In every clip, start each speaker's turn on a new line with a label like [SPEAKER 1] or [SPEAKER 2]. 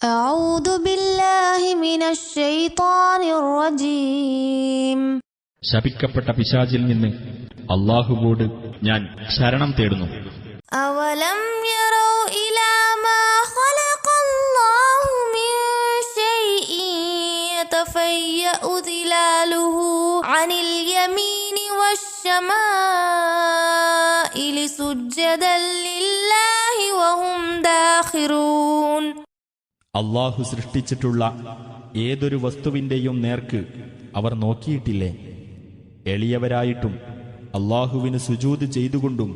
[SPEAKER 1] أعوذ بالله من الشيطان الرجيم.
[SPEAKER 2] ശപിക്കപ്പെട്ട പിശാചിൽ നിന്ന് അല്ലാഹുവോട് ഞാൻ ശരണം തേടുന്നു.
[SPEAKER 1] أولم يروا إلى ما خلق الله من شيء يتفيأ ظلاله عن اليمين والشمائل سجدا لله وهم داخرون.
[SPEAKER 2] അല്ലാഹു സൃഷ്ടിച്ചിട്ടുള്ള ഏതൊരു വസ്തുവിന്റെയും നേർക്ക് അവർ നോക്കിയിട്ടില്ലേ? എളിയവരായിട്ടും അല്ലാഹുവിന് സുജൂദ് ചെയ്തുകൊണ്ടും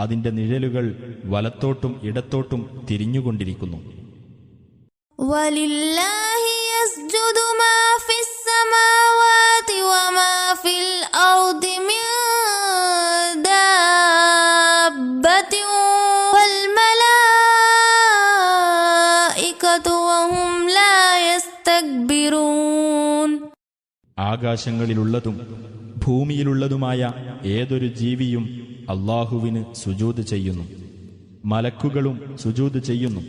[SPEAKER 2] അതിന്റെ നിഴലുകൾ വലത്തോട്ടും ഇടത്തോട്ടും തിരിഞ്ഞുകൊണ്ടിരിക്കുന്നു.
[SPEAKER 1] വലില്ലാഹി യസ്ജുദു മാ ഫിസ് സമാവാതി വമാ ഫിൽ അർദി മിൻ ദാബത്തിൻ വൽ മലായികതു വഹും ലാ യസ്തക്ബിറൂൻ.
[SPEAKER 2] ആകാശങ്ങളിലുള്ളതും ഭൂമിയിലുള്ളതുമായ ഏതൊരു ജീവിയും അല്ലാഹുവിന് സുജൂദ് ചെയ്യുന്നു. മലക്കുകളും സുജൂദ് ചെയ്യുന്നു.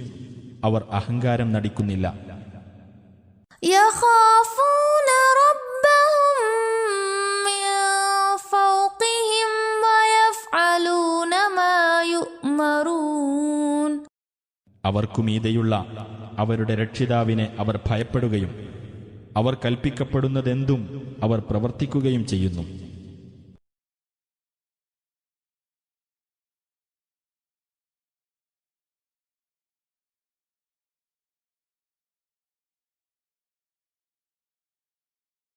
[SPEAKER 2] അവർ അഹങ്കാരം നടിക്കുന്നില്ല.
[SPEAKER 1] യഖാഫൂന റബ്ബഹും മിൻ ഫൗഖിഹിം വയഫ്അലൂന മാ യുഅ്മറൂൻ.
[SPEAKER 2] അവർക്കുമീതെയുള്ള അവരുടെ രക്ഷിതാവിനെ അവർ ഭയപ്പെടുകയും അവർ കൽപ്പിക്കപ്പെടുന്നതെന്തും അവർ പ്രവർത്തിക്കുകയും ചെയ്യുന്നു.